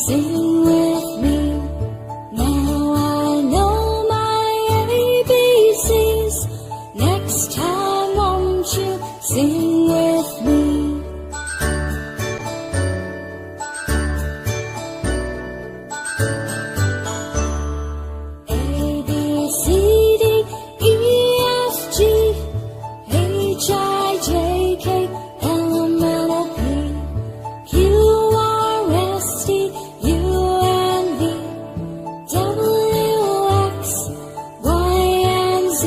Sing with me. Now I know my ABCs. Next time won't you sing with me? A, B, C, D, E, F, G, H, I, J, K, L, M, N, O, P, Q, R, S, T, U, and V, W, X, Y, and Z.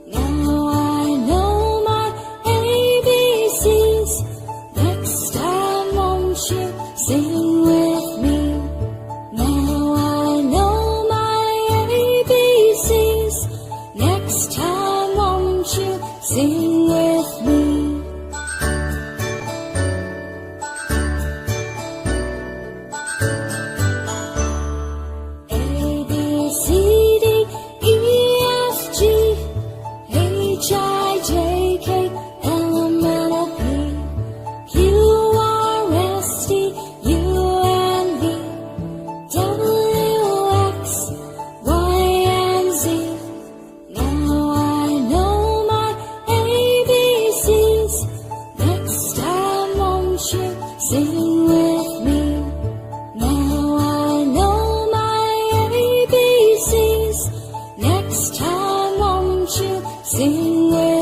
Now I know my ABCs. Next time won't you sing with me? Now I know my ABCs. Next time won't you sing with me? A, B, C, D, E, F, G, H, I, J, K, L, M, N, O, P, Q, R, S, T, U, and V, W, X, Y, and Z. Now I know my ABCs. Next time won't you sing with me? Now I know my ABCs. Next time won't you sing with me?